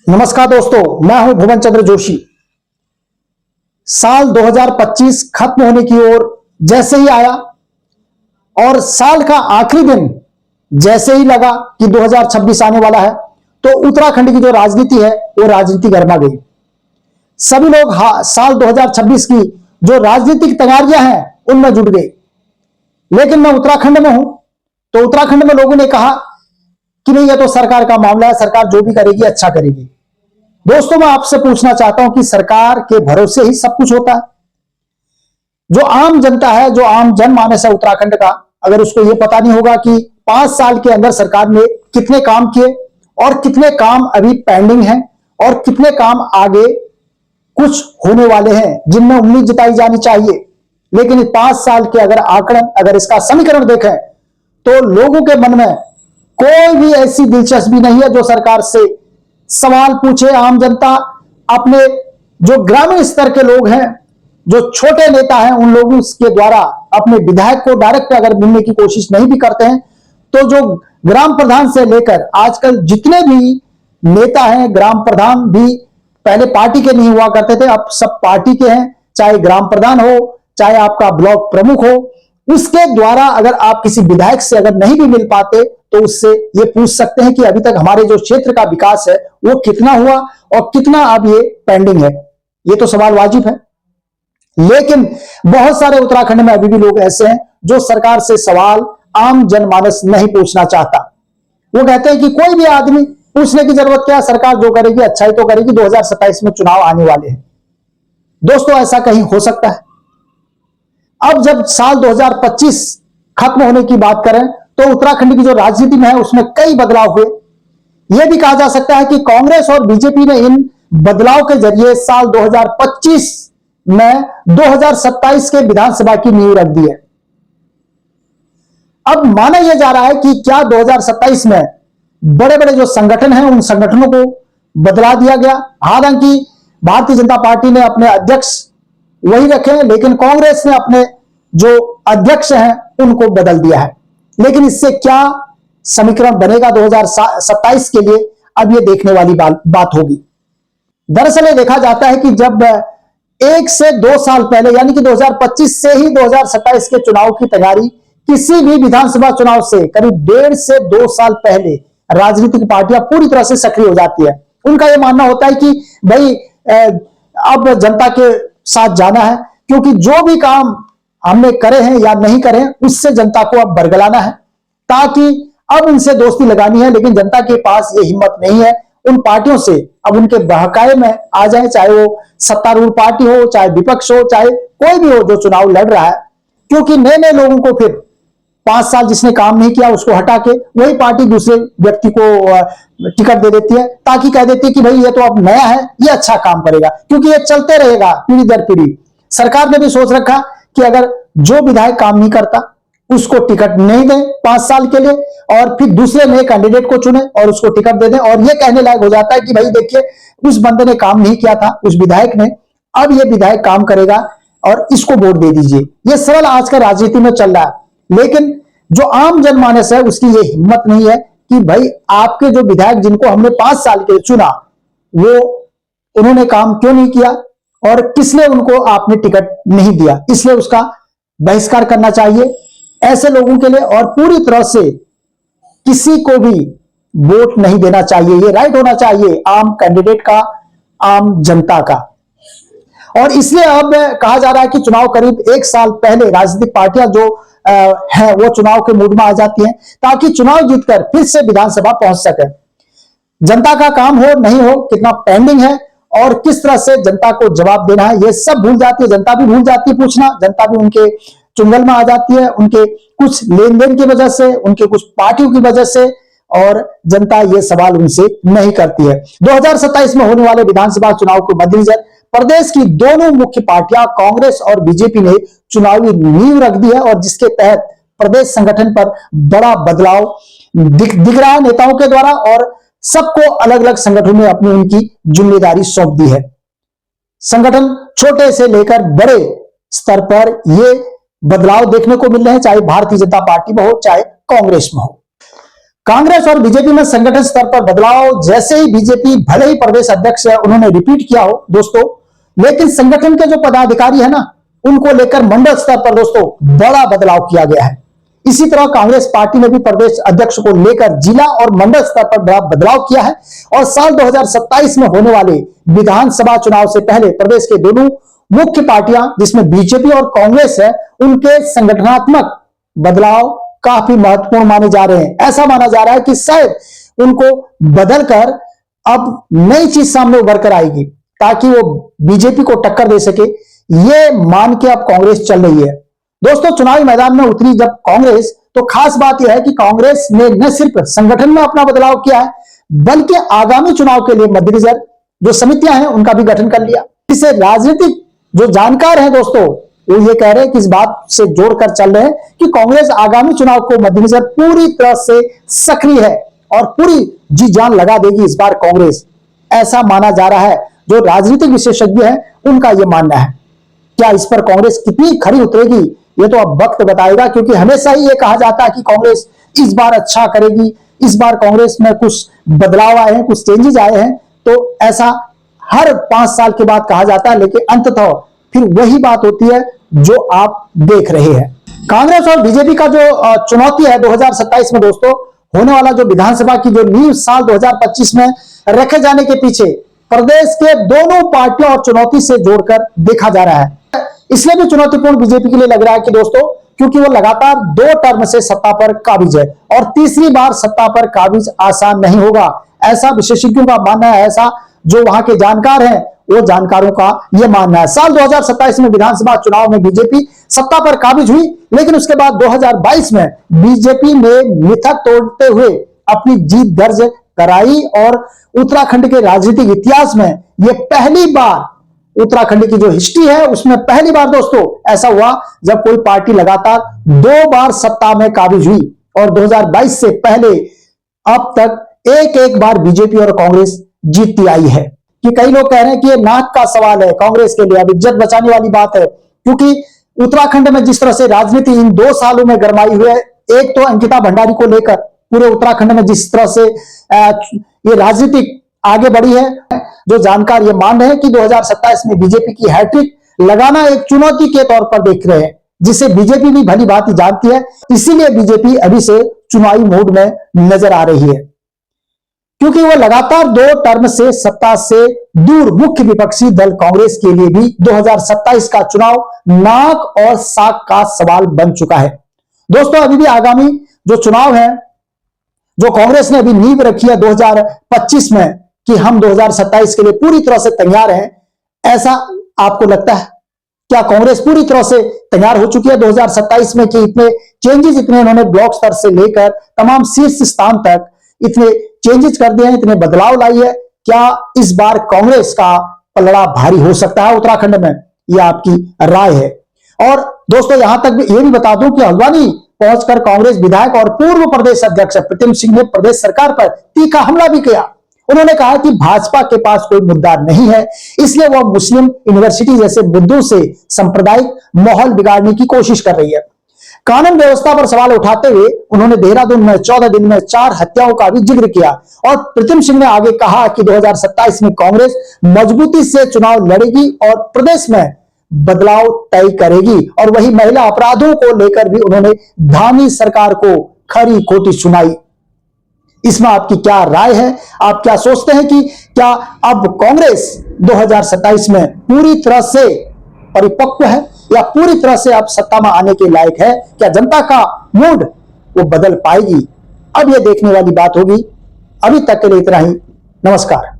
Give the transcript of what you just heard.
नमस्कार दोस्तों, मैं हूं भुवन चंद्र जोशी। साल 2025 खत्म होने की ओर जैसे ही आया और साल का आखिरी दिन जैसे ही लगा कि 2026 आने वाला है, तो उत्तराखंड की जो राजनीति है वो राजनीति गर्मा गई। सभी लोग साल 2026 की जो राजनीतिक तैयारियां हैं उनमें जुट गए। लेकिन मैं उत्तराखंड में हूं, तो उत्तराखंड में लोगों ने कहा कि नहीं, यह तो सरकार का मामला है, सरकार जो भी करेगी अच्छा करेगी। दोस्तों, मैं आपसे पूछना चाहता हूं कि सरकार के भरोसे ही सब कुछ होता है? जो आम जनता है, जो आम जनमानस है उत्तराखंड का, अगर उसको यह पता नहीं होगा कि 5 साल के अंदर सरकार ने कितने काम किए और कितने काम अभी पेंडिंग हैं और कितने काम आगे कुछ होने वाले हैं जिनमें उम्मीद जताई जानी चाहिए, लेकिन 5 साल के अगर आंकड़न, अगर इसका समीकरण देखें तो लोगों के मन में कोई भी ऐसी दिलचस्पी नहीं है जो सरकार से सवाल पूछे। आम जनता अपने जो ग्रामीण स्तर के लोग हैं, जो छोटे नेता हैं, उन लोगों के द्वारा अपने विधायक को डायरेक्ट अगर मिलने की कोशिश नहीं भी करते हैं, तो जो ग्राम प्रधान से लेकर आजकल जितने भी नेता हैं, ग्राम प्रधान भी पहले पार्टी के नहीं हुआ करते थे, अब सब पार्टी के हैं। चाहे ग्राम प्रधान हो, चाहे आपका ब्लॉक प्रमुख हो, उसके द्वारा अगर आप किसी विधायक से अगर नहीं भी मिल पाते तो उससे ये पूछ सकते हैं कि अभी तक हमारे जो क्षेत्र का विकास है वो कितना हुआ और कितना अब ये पेंडिंग है। ये तो सवाल वाजिब है। लेकिन बहुत सारे उत्तराखंड में अभी भी लोग ऐसे हैं जो सरकार से सवाल आम जनमानस नहीं पूछना चाहता। वो कहते हैं कि कोई भी आदमी पूछने की जरूरत क्या है, सरकार जो करेगी अच्छा ही तो करेगी, 2027 में चुनाव आने वाले हैं। दोस्तों, ऐसा कहीं हो सकता है? अब जब साल 2025 खत्म होने की बात करें तो उत्तराखंड की जो राजनीति में है उसमें कई बदलाव हुए। यह भी कहा जा सकता है कि कांग्रेस और बीजेपी ने इन बदलाव के जरिए साल 2025 में 2027 के विधानसभा की नींव रख दी है। अब माना यह जा रहा है कि क्या 2027 में बड़े बड़े जो संगठन हैं उन संगठनों को बदला दिया गया। हालांकि भारतीय जनता पार्टी ने अपने अध्यक्ष वही रखे, लेकिन कांग्रेस ने अपने जो अध्यक्ष हैं उनको बदल दिया है। लेकिन इससे क्या समीकरण बनेगा 2027 के लिए, अब यह देखने वाली बात होगी। दरअसल यह देखा जाता है कि जब 1 से 2 साल पहले, यानी कि 2025 से ही 2027 के चुनाव की तैयारी, किसी भी विधानसभा चुनाव से करीब 1.5 से 2 साल पहले राजनीतिक पार्टियां पूरी तरह से सक्रिय हो जाती है। उनका यह मानना होता है कि भाई अब जनता के साथ जाना है, क्योंकि जो भी काम हमने करे हैं या नहीं करे उससे जनता को अब बरगलाना है, ताकि अब उनसे दोस्ती लगानी है। लेकिन जनता के पास ये हिम्मत नहीं है उन पार्टियों से अब उनके बहकावे में आ जाए, चाहे वो सत्तारूढ़ पार्टी हो, चाहे विपक्ष हो, चाहे कोई भी हो जो चुनाव लड़ रहा है। क्योंकि नए नए लोगों को फिर 5 साल जिसने काम नहीं किया उसको हटा के वही पार्टी दूसरे व्यक्ति को टिकट दे देती है, ताकि कह देती है कि भाई ये तो अब नया है, ये अच्छा काम करेगा, क्योंकि ये चलते रहेगा पीढ़ी दर पीढ़ी। सरकार ने भी सोच रखा कि अगर जो विधायक काम नहीं करता उसको टिकट नहीं दें 5 साल के लिए, और फिर दूसरे नए कैंडिडेट को चुने और उसको टिकट दे दें, और ये कहने लायक हो जाता है कि भाई देखिए उस बंदे ने काम नहीं किया था, उस विधायक ने, अब ये विधायक काम करेगा और इसको वोट दे दीजिए। ये सरल आज का राजनीति में चल रहा है। लेकिन जो आम जनमानस है उसकी ये हिम्मत नहीं है कि भाई आपके जो विधायक जिनको हमने 5 साल के लिए चुना वो उन्होंने काम क्यों नहीं किया और किसने उनको आपने टिकट नहीं दिया, इसलिए उसका बहिष्कार करना चाहिए ऐसे लोगों के लिए, और पूरी तरह से किसी को भी वोट नहीं देना चाहिए। ये राइट होना चाहिए आम कैंडिडेट का, आम जनता का। और इसलिए अब कहा जा रहा है कि चुनाव करीब 1 साल पहले राजनीतिक पार्टियां जो है वो चुनाव के मूड में आ जाती हैं, ताकि चुनाव जीतकर फिर से विधानसभा पहुंच सके। जनता का काम हो नहीं हो, कितना पेंडिंग है और किस तरह से जनता को जवाब देना है, ये सब भूल जाती है। जनता भी भूल जाती है पूछना, जनता भी उनके चुंगल में आ जाती है, उनके कुछ लेन देन की वजह से, उनके कुछ पार्टियों की वजह से, और जनता ये सवाल उनसे नहीं करती है। 2027 में होने वाले विधानसभा चुनाव को मद्देनजर प्रदेश की दोनों मुख्य पार्टियां कांग्रेस और बीजेपी ने चुनावी नींव रख दी है, और जिसके तहत प्रदेश संगठन पर बड़ा बदलाव दिख रहा है नेताओं के द्वारा, और सबको अलग अलग संगठनों में अपनी उनकी जिम्मेदारी सौंप दी है। संगठन छोटे से लेकर बड़े स्तर पर ये बदलाव देखने को मिल रहे हैं, चाहे भारतीय जनता पार्टी में हो चाहे कांग्रेस में हो। कांग्रेस और बीजेपी में संगठन स्तर पर बदलाव जैसे ही बीजेपी भले ही प्रदेश अध्यक्ष है उन्होंने रिपीट किया हो दोस्तों, लेकिन संगठन के जो पदाधिकारी है ना उनको लेकर मंडल स्तर पर दोस्तों बड़ा बदलाव किया गया है। इसी तरह कांग्रेस पार्टी ने भी प्रदेश अध्यक्ष को लेकर जिला और मंडल स्तर पर बड़ा बदलाव किया है और साल 2027 में होने वाले विधानसभा चुनाव से पहले प्रदेश के दोनों मुख्य पार्टियां जिसमें बीजेपी और कांग्रेस है उनके संगठनात्मक बदलाव काफी महत्वपूर्ण माने जा रहे हैं। ऐसा माना जा रहा है कि शायद उनको बदलकर अब नई चीज सामने उभर कर आएगी ताकि वो बीजेपी को टक्कर दे सके, ये मान के अब कांग्रेस चल रही है। दोस्तों चुनावी मैदान में उतरी जब कांग्रेस तो खास बात यह है कि कांग्रेस ने न सिर्फ संगठन में अपना बदलाव किया है बल्कि आगामी चुनाव के लिए मद्देनजर जो समितियां हैं उनका भी गठन कर लिया। इसे राजनीतिक जो जानकार हैं दोस्तों वो ये कह रहे हैं कि इस बात से जोड़कर चल रहे हैं कि कांग्रेस आगामी चुनाव को मद्देनजर पूरी तरह से सक्रिय है और पूरी जी जान लगा देगी इस बार कांग्रेस, ऐसा माना जा रहा है। जो राजनीतिक विशेषज्ञ हैं उनका यह मानना है। क्या इस पर कांग्रेस कितनी खरी उतरेगी ये तो अब वक्त बताएगा, क्योंकि हमेशा ही ये कहा जाता है कि कांग्रेस इस बार अच्छा करेगी, इस बार कांग्रेस में कुछ बदलाव आए हैं, कुछ चेंजेस आए हैं, तो ऐसा हर 5 साल के बाद कहा जाता है, लेकिन अंततः फिर वही बात होती है जो आप देख रहे हैं। कांग्रेस और बीजेपी का जो चुनौती है 2027 में दोस्तों होने वाला जो विधानसभा की जो नींव साल 2025 में रखे जाने के पीछे प्रदेश के दोनों पार्टियों और चुनौती से जोड़कर देखा जा रहा है। इसलिए भी चुनौतीपूर्ण बीजेपी के लिए लग रहा है कि दोस्तों क्योंकि वो लगातार 2 टर्म से सत्ता पर काबिज है और तीसरी बार सत्ता पर काबिज आसान नहीं होगा, ऐसा विशेषज्ञों का मानना है, ऐसा जो वहां के जानकार हैं वो जानकारों का यह मानना है। साल 2027 में विधानसभा चुनाव में बीजेपी सत्ता पर काबिज हुई, लेकिन उसके बाद 2022 में बीजेपी ने मिथक तोड़ते हुए अपनी जीत दर्ज कराई और उत्तराखंड के राजनीतिक इतिहास में यह पहली बार उत्तराखंड की जो हिस्ट्री है उसमें पहली बार दोस्तों ऐसा हुआ जब कोई पार्टी लगातार 2 बार सत्ता में काबिज हुई और 2022 से पहले अब तक एक बार बीजेपी और कांग्रेस जीतती आई है। कि कई लोग कह रहे हैं कि ये नाक का सवाल है कांग्रेस के लिए, अब इज्जत बचाने वाली बात है, क्योंकि उत्तराखंड में जिस तरह से राजनीति इन 2 सालों में गरमाई हुई है, एक तो अंकिता भंडारी को लेकर पूरे उत्तराखंड में जिस तरह से ये राजनीति आगे बढ़ी है, जो जानकार ये मान रहे हैं कि 2027 में बीजेपी की हैट्रिक लगाना एक चुनौती के तौर पर देख रहे हैं, जिसे बीजेपी भी भली भांति जानती है। इसीलिए बीजेपी अभी से चुनावी मूड में नजर आ रही है, क्योंकि वो लगातार 2 टर्म से सत्ता से दूर मुख्य विपक्षी दल कांग्रेस के लिए भी 2027 का चुनाव नाक और साक का सवाल बन चुका है। दोस्तों अभी भी आगामी जो चुनाव है जो कांग्रेस ने अभी नींव रखी है 2025 में कि हम 2027 के लिए पूरी तरह से तैयार हैं, ऐसा आपको लगता है? क्या कांग्रेस पूरी तरह से तैयार हो चुकी है 2027 में कि इतने चेंजेस, इतने उन्होंने ब्लॉक स्तर से लेकर तमाम शीर्ष स्थान तक इतने चेंजेस कर दिए हैं, इतने बदलाव लाई है? क्या इस बार कांग्रेस का पलड़ा भारी हो सकता है उत्तराखंड में? यह आपकी राय है। और दोस्तों यहां तक यह भी बता दूं कि हल्द्वानी पहुंचकर कांग्रेस विधायक और पूर्व प्रदेश अध्यक्ष प्रीतम सिंह ने प्रदेश सरकार पर तीखा हमला भी किया। उन्होंने कहा कि भाजपा के पास कोई मुद्दा नहीं है, इसलिए वह मुस्लिम यूनिवर्सिटी जैसे मुद्दों से सांप्रदायिक माहौल बिगाड़ने की कोशिश कर रही है। कानून व्यवस्था पर सवाल उठाते हुए उन्होंने देहरादून में 14 दिन में 4 हत्याओं का भी जिक्र किया और प्रीतम सिंह ने आगे कहा कि 2027 में कांग्रेस मजबूती से चुनाव लड़ेगी और प्रदेश में बदलाव तय करेगी। और वही महिला अपराधों को लेकर भी उन्होंने धामी सरकार को खरी खोटी सुनाई। इसमें आपकी क्या राय है? आप क्या सोचते हैं कि क्या अब कांग्रेस 2027 में पूरी तरह से परिपक्व है या पूरी तरह से अब सत्ता में आने के लायक है? क्या जनता का मूड वो बदल पाएगी? अब यह देखने वाली बात होगी। अभी तक के लिए इतना ही। नमस्कार।